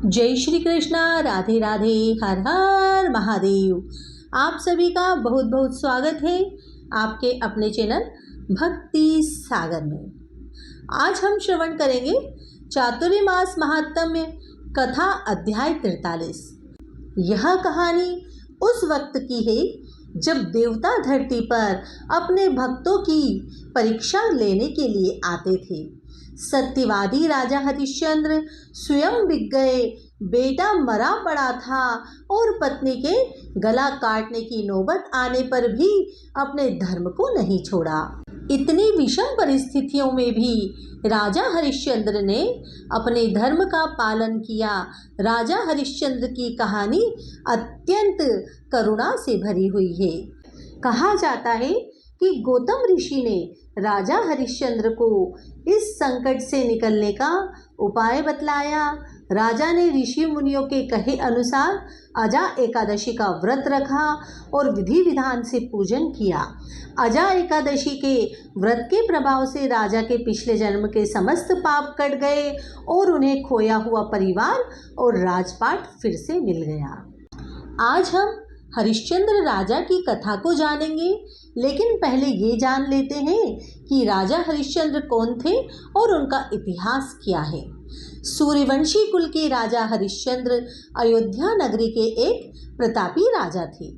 जय श्री कृष्णा, राधे राधे, हर हर महादेव। आप सभी का बहुत बहुत स्वागत है आपके अपने चैनल भक्ति सागर में। आज हम श्रवण करेंगे चातुर्मास महात्म्य कथा अध्याय 43। यह कहानी उस वक्त की है जब देवता धरती पर अपने भक्तों की परीक्षा लेने के लिए आते थे। सत्यवादी राजा हरिश्चंद्र स्वयं बिक गए, बेटा मरा पड़ा था और पत्नी के गला काटने की नौबत आने पर भी अपने धर्म को नहीं छोड़ा। इतनी विषम परिस्थितियों में भी राजा हरिश्चंद्र ने अपने धर्म का पालन किया। राजा हरिश्चंद्र की कहानी अत्यंत करुणा से भरी हुई है। कहा जाता है कि गौतम ऋषि ने राजा हरिश्चंद्र को इस संकट से निकलने का उपाय बतलाया। राजा ने ऋषि मुनियों के कहे अनुसार अजा एकादशी का व्रत रखा और विधि विधान से पूजन किया। अजा एकादशी के व्रत के प्रभाव से राजा के पिछले जन्म के समस्त पाप कट गए और उन्हें खोया हुआ परिवार और राजपाट फिर से मिल गया। आज हम हरिश्चंद्र राजा की कथा को जानेंगे, लेकिन पहले ये जान लेते हैं कि राजा हरिश्चंद्र कौन थे और उनका इतिहास क्या है। सूर्यवंशी कुल के राजा हरिश्चंद्र अयोध्या नगरी के एक प्रतापी राजा थे।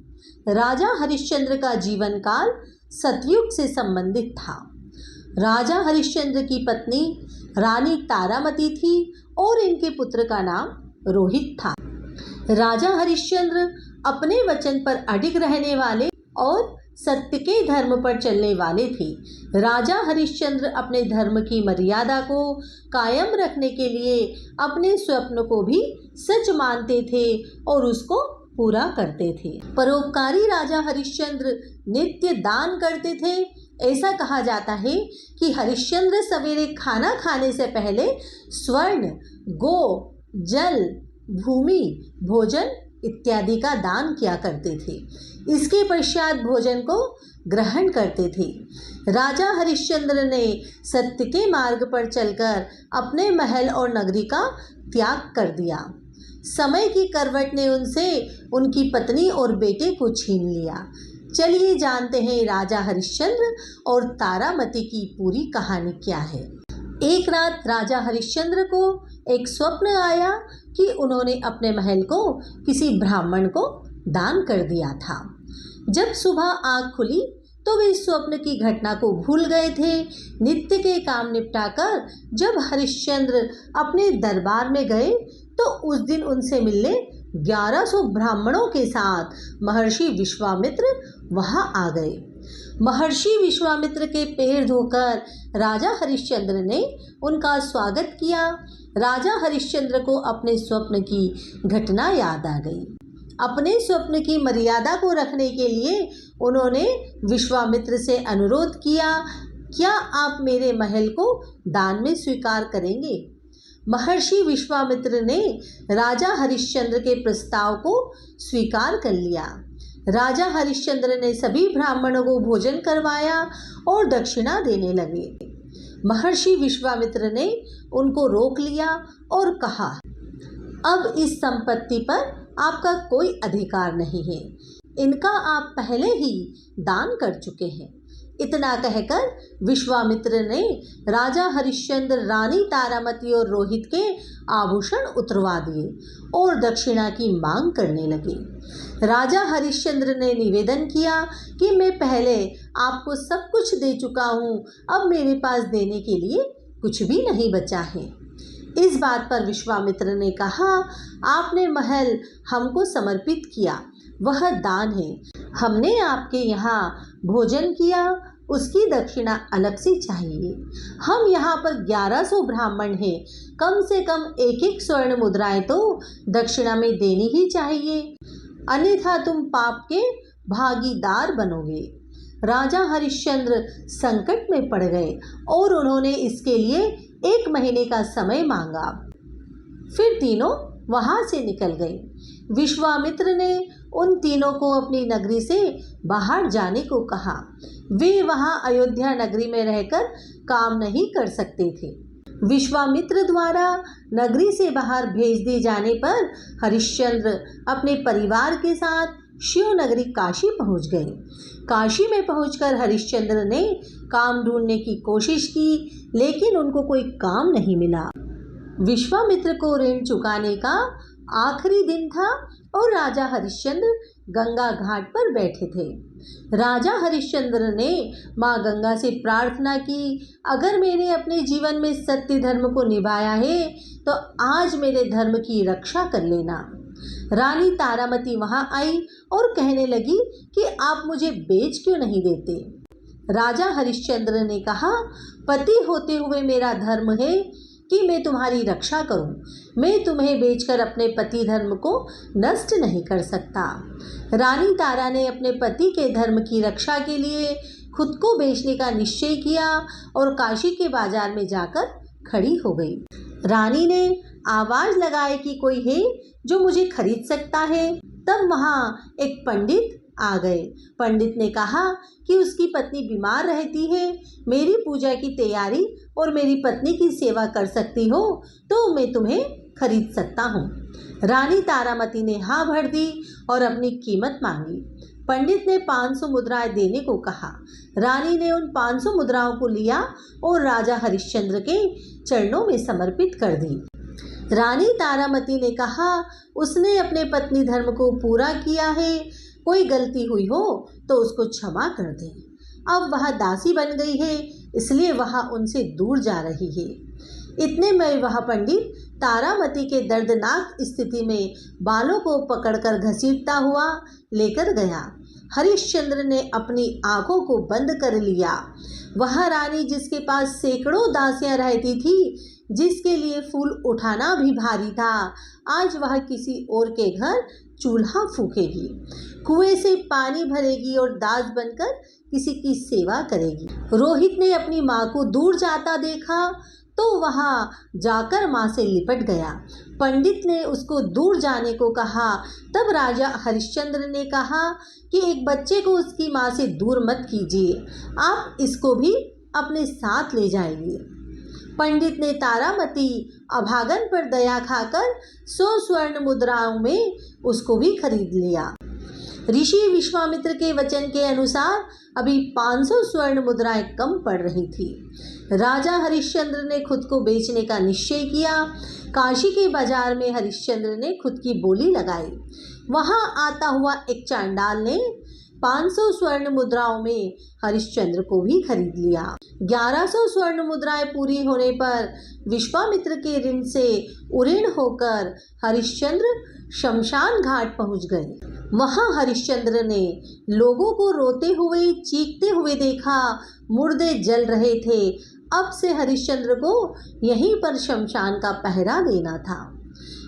राजा हरिश्चंद्र का जीवन काल सतयुग से संबंधित था। राजा हरिश्चंद्र की पत्नी रानी तारामती थी और इनके पुत्र का नाम रोहित था। राजा हरिश्चंद्र अपने वचन पर अडिग रहने वाले और सत्य के धर्म पर चलने वाले थे। राजा हरिश्चंद्र अपने धर्म की मर्यादा को कायम रखने के लिए अपने स्वप्न को भी सच मानते थे और उसको पूरा करते थे। परोपकारी राजा हरिश्चंद्र नित्य दान करते थे। ऐसा कहा जाता है कि हरिश्चंद्र सवेरे खाना खाने से पहले स्वर्ण, गो, जल, भूमि, भोजन इत्यादि का दान किया करते थे। इसके पश्चात भोजन को ग्रहण करते थे। राजा हरिश्चंद्र ने सत्य के मार्ग पर चलकर अपने महल और नगरी का त्याग कर दिया। समय की करवट ने उनसे उनकी पत्नी और बेटे को छीन लिया। चलिए जानते हैं राजा हरिश्चंद्र और तारामती की पूरी कहानी क्या है। एक रात राजा हरिश्चंद्र को एक स्वप्न आया कि उन्होंने अपने महल को किसी ब्राह्मण को दान कर दिया था। जब सुबह आँख खुली तो वे स्वप्न की घटना को भूल गए थे। नित्य के काम निपटाकर जब हरिश्चंद्र अपने दरबार में गए तो उस दिन उनसे मिलने 1100 ब्राह्मणों के साथ महर्षि विश्वामित्र वहां आ गए। महर्षि विश्वामित्र के पैर धोकर राजा हरिश्चंद्र ने उनका स्वागत किया। राजा हरिश्चंद्र को अपने स्वप्न की घटना याद आ गई। अपने स्वप्न की मर्यादा को रखने के लिए उन्होंने विश्वामित्र से अनुरोध किया, क्या आप मेरे महल को दान में स्वीकार करेंगे? महर्षि विश्वामित्र ने राजा हरिश्चंद्र के प्रस्ताव को स्वीकार कर लिया। राजा हरिश्चंद्र ने सभी ब्राह्मणों को भोजन करवाया और दक्षिणा देने लगे। महर्षि विश्वामित्र ने उनको रोक लिया और कहा, अब इस संपत्ति पर आपका कोई अधिकार नहीं है, इनका आप पहले ही दान कर चुके हैं। इतना कहकर विश्वामित्र ने राजा हरिश्चंद्र, रानी तारामती और रोहित के आभूषण उतरवा दिए और दक्षिणा की मांग करने लगे। राजा हरिश्चंद्र ने निवेदन किया कि मैं पहले आपको सब कुछ दे चुका हूँ, अब मेरे पास देने के लिए कुछ भी नहीं बचा है। इस बात पर विश्वामित्र ने कहा, आपने महल हमको समर्पित किया, वह दान है। हमने आपके यहाँ भोजन किया, उसकी दक्षिणा अलग से चाहिए। हम यहाँ पर 1100 ब्राह्मण हैं, कम से कम एक एक स्वर्ण मुद्राएं तो दक्षिणा में देनी ही चाहिए, अन्यथा तुम पाप के भागीदार बनोगे। राजा हरिश्चंद्र संकट में पड़ गए और उन्होंने इसके लिए 1 महीने का समय मांगा। फिर तीनों वहां से निकल गए। विश्वामित्र ने उन तीनों को अपनी नगरी से बाहर जाने को कहा। वे वहां अयोध्या नगरी में रहकर काम नहीं कर सकते थे। विश्वामित्र द्वारा नगरी से बाहर भेज दिए जाने पर हरिश्चंद्र अपने परिवार के साथ शिव नगरी काशी पहुंच गए। काशी में पहुंचकर हरिश्चंद्र ने काम ढूंढने की कोशिश की, लेकिन उनको कोई काम नहीं मिला। विश्वामित्र को ऋण चुकाने का आखिरी दिन था और राजा हरिश्चंद्र गंगा घाट पर बैठे थे। राजा हरिश्चंद्र ने माँ गंगा से प्रार्थना की, अगर मैंने अपने जीवन में सत्य धर्म को निभाया है तो आज मेरे धर्म की रक्षा कर लेना। रानी तारामती वहाँ आई और कहने लगी कि आप मुझे बेच क्यों नहीं देते। राजा हरिश्चंद्र ने कहा, पति होते हुए मेरा धर्म है कि मैं तुम्हारी रक्षा करूं। मैं तुम्हें बेचकर अपने पति धर्म को नष्ट नहीं कर सकता। रानी तारा ने अपने पति के धर्म की रक्षा के लिए खुद को बेचने का निश्चय किया और काशी के बाजार में जाकर खड़ी हो गई। रानी ने आवाज लगाई कि कोई है जो मुझे खरीद सकता है। तब वहाँ एक पंडित आ गए। पंडित ने कहा कि उसकी पत्नी बीमार रहती है, मेरी पूजा की तैयारी और मेरी पत्नी की सेवा कर सकती हो तो मैं तुम्हें खरीद सकता हूँ। रानी तारामती ने हाँ भर दी और अपनी कीमत मांगी। पंडित ने 500 मुद्राएं देने को कहा। रानी ने उन 500 मुद्राओं को लिया और राजा हरिश्चंद्र के चरणों में समर्पित कर दी। रानी तारामती ने कहा, उसने अपने पत्नी धर्म को पूरा किया है, कोई गलती हुई हो तो उसको क्षमा कर दे। अब वह दासी बन गई है, इसलिए वह उनसे दूर जा रही है। इतने में वह पंडित तारामती के दर्दनाक स्थिति में बालों को पकड़कर घसीटता हुआ लेकर गया। हरिश्चंद्र ने अपनी आंखों को बंद कर लिया। वह रानी जिसके पास सैकड़ों दासियां रहती थी, जिसके लिए फूल उठाना भी भारी था, आज वह किसी और के घर चूल्हा फूकेगी, कुएं से पानी भरेगी और दास बनकर किसी की सेवा करेगी। रोहित ने अपनी माँ को दूर जाता देखा तो वहाँ जाकर माँ से लिपट गया। पंडित ने उसको दूर जाने को कहा। तब राजा हरिश्चंद्र ने कहा कि एक बच्चे को उसकी माँ से दूर मत कीजिए, आप इसको भी अपने साथ ले जाइए। पंडित ने तारामती अभागन पर दया खाकर 100 स्वर्ण मुद्राओं में उसको भी खरीद लिया। ऋषि विश्वामित्र के वचन के अनुसार अभी 500 स्वर्ण मुद्राएं कम पड़ रही थी। राजा हरिश्चंद्र ने खुद को बेचने का निश्चय किया। काशी के बाजार में हरिश्चंद्र ने खुद की बोली लगाई। वहां आता हुआ एक चांडाल ने 500 स्वर्ण मुद्राओं में हरिश्चंद्र को भी खरीद लिया। 1100 स्वर्ण मुद्राएं पूरी होने पर विश्वामित्र के ऋण से उऋण होकर हरिश्चंद्र शमशान घाट पहुंच गए। वहां हरिश्चंद्र ने लोगों को रोते हुए चीखते हुए देखा। मुर्दे जल रहे थे। अब से हरिश्चंद्र को यहीं पर शमशान का पहरा देना था।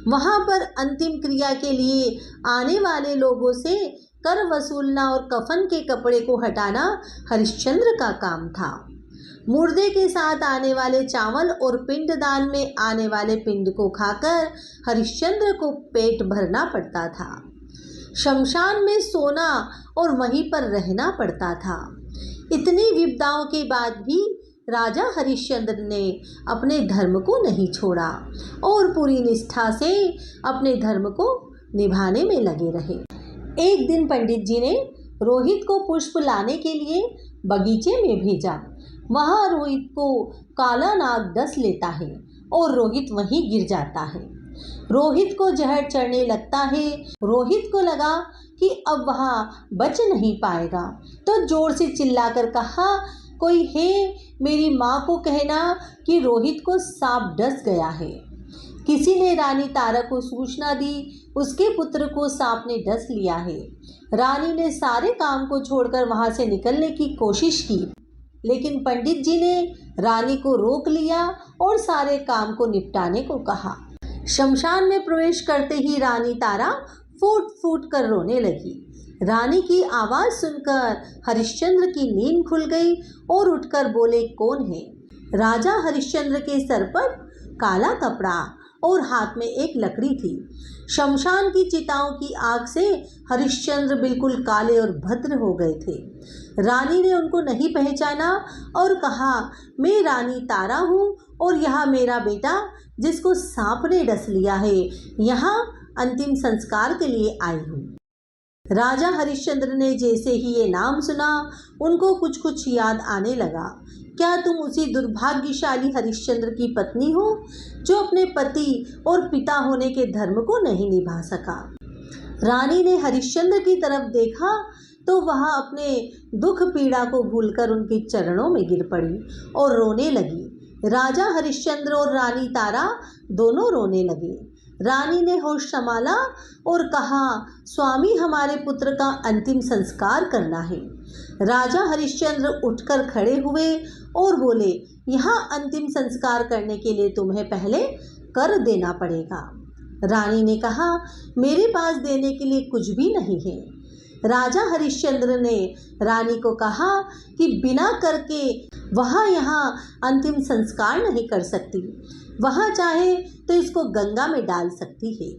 वहां पर अंतिम क्रिया के लिए आने वाले लोगों से कर वसूलना और कफन के कपड़े को हटाना हरिश्चंद्र का काम था। मुर्दे के साथ आने वाले चावल और पिंडदान में आने वाले पिंड को खाकर हरिश्चंद्र को पेट भरना पड़ता था। शमशान में सोना और वहीं पर रहना पड़ता था। इतनी विपदाओं के बाद भी राजा हरिश्चंद्र ने अपने धर्म को नहीं छोड़ा और पूरी निष्ठा से अपने धर्म को निभाने में लगे रहे। एक दिन पंडित जी ने रोहित को पुष्प लाने के लिए बगीचे में भेजा। वहाँ रोहित को काला नाग डस लेता है और रोहित वहीं गिर जाता है। रोहित को जहर चढ़ने लगता है। रोहित को लगा कि अब वहाँ बच नहीं पाएगा, तो जोर से चिल्लाकर कहा, कोई है, मेरी माँ को कहना कि रोहित को सांप डस गया है। किसी ने रानी तारा को सूचना दी, उसके पुत्र को सांप ने डस लिया है। रानी ने सारे काम को छोड़कर वहाँ से निकलने की कोशिश की, लेकिन पंडित जी ने रानी को रोक लिया और सारे काम को निपटाने को कहा। शमशान में प्रवेश करते ही रानी तारा फूट फूट कर रोने लगी। रानी की आवाज़ सुनकर हरिश्चंद्र की नींद खुल गई और उठकर बोले, कौन है? राजा हरिश्चंद्र के सर पर काला कपड़ा और हाथ में एक लकड़ी थी। शमशान की चिताओं की आग से हरिश्चंद्र बिल्कुल काले और भद्र हो गए थे। रानी ने उनको नहीं पहचाना और कहा, मैं रानी तारा हूँ और यह मेरा बेटा जिसको सांप ने डस लिया है, यहाँ अंतिम संस्कार के लिए आई हूँ। राजा हरिश्चंद्र ने जैसे ही ये नाम सुना उनको कुछ कुछ याद आने लगा। क्या तुम उसी दुर्भाग्यशाली हरिश्चंद्र की पत्नी हो जो अपने पति और पिता होने के धर्म को नहीं निभा सका? रानी ने हरिश्चंद्र की तरफ देखा तो वह अपने दुख पीड़ा को भूलकर उनके चरणों में गिर पड़ी और रोने लगी। राजा हरिश्चंद्र और रानी तारा दोनों रोने लगे। रानी ने होश संभाला और कहा, स्वामी, हमारे पुत्र का अंतिम संस्कार करना है। राजा हरिश्चंद्र उठकर खड़े हुए और बोले, यहाँ अंतिम संस्कार करने के लिए तुम्हें पहले कर देना पड़ेगा। रानी ने कहा, मेरे पास देने के लिए कुछ भी नहीं है। राजा हरिश्चंद्र ने रानी को कहा कि बिना करके वह यहाँ अंतिम संस्कार नहीं कर सकती, वह चाहे तो इसको गंगा में डाल सकती है।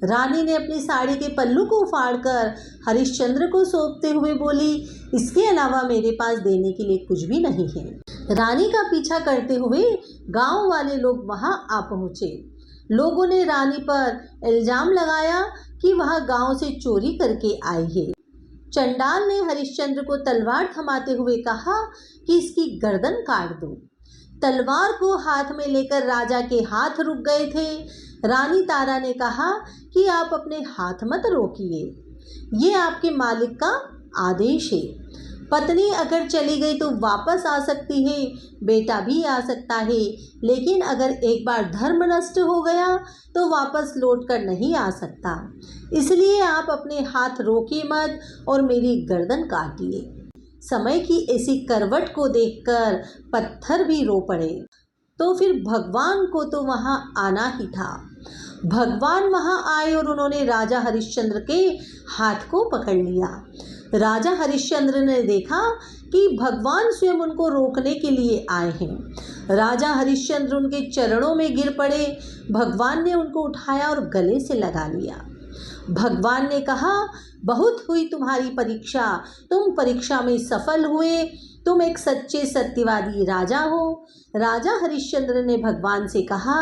रानी ने अपनी साड़ी के पल्लू को फाड़कर हरिश्चंद्र को सौंपते हुए बोली, इसके अलावा मेरे पास देने के लिए कुछ भी नहीं है। रानी का पीछा करते हुए गांव वाले लोग वहां आ पहुंचे। लोगों ने रानी पर इल्जाम लगाया कि वह गांव से चोरी करके आई है। चंडाल ने हरिश्चंद्र को तलवार थमाते हुए कहा कि इसकी गर्दन काट दो। तलवार को हाथ में लेकर राजा के हाथ रुक गए थे। रानी तारा ने कहा कि आप अपने हाथ मत रोकिए, ये आपके मालिक का आदेश है। पत्नी अगर चली गई तो वापस आ सकती है, बेटा भी आ सकता है, लेकिन अगर एक बार धर्म नष्ट हो गया तो वापस लौट कर नहीं आ सकता। इसलिए आप अपने हाथ रोकिए मत और मेरी गर्दन काटिए। समय की ऐसी करवट को देखकर पत्थर भी रो पड़े। तो फिर भगवान को तो वहाँ आना ही था। भगवान वहाँ आए और उन्होंने राजा हरिश्चंद्र के हाथ को पकड़ लिया। राजा हरिश्चंद्र ने देखा कि भगवान स्वयं उनको रोकने के लिए आए हैं। राजा हरिश्चंद्र उनके चरणों में गिर पड़े। भगवान ने उनको उठाया और गले से लगा लिया। भगवान ने कहा, बहुत हुई तुम्हारी परीक्षा, तुम परीक्षा में सफल हुए, तुम एक सच्चे सत्यवादी राजा हो। राजा हरिश्चंद्र ने भगवान से कहा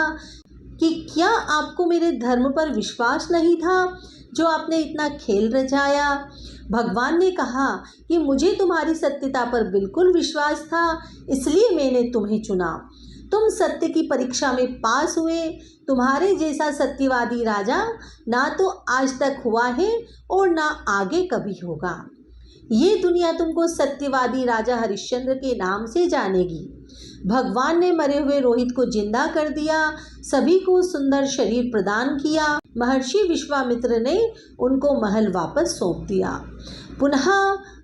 कि क्या आपको मेरे धर्म पर विश्वास नहीं था जो आपने इतना खेल रचाया? भगवान ने कहा कि मुझे तुम्हारी सत्यता पर बिल्कुल विश्वास था, इसलिए मैंने तुम्हें चुना। तुम सत्य की परीक्षा में पास हुए। तुम्हारे जैसा सत्यवादी राजा ना तो आज तक हुआ है और ना आगे कभी होगा। ये दुनिया तुमको सत्यवादी राजा हरिश्चंद्र के नाम से जानेगी। भगवान ने मरे हुए रोहित को जिंदा कर दिया, सभी को सुंदर शरीर प्रदान किया। महर्षि विश्वामित्र ने उनको महल वापस सौंप दिया। पुनः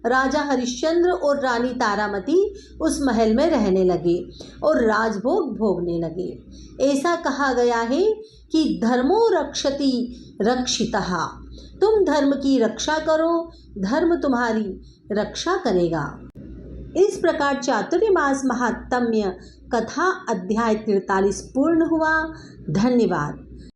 राजा हरिश्चंद्र और रानी तारामती उस महल में रहने लगे और राजभोग भोगने लगे। ऐसा कहा गया है कि धर्मो रक्षति रक्षितः। तुम धर्म की रक्षा करो, धर्म तुम्हारी रक्षा करेगा। इस प्रकार चातुर्मास महात्म्य कथा अध्याय 43 पूर्ण हुआ। धन्यवाद।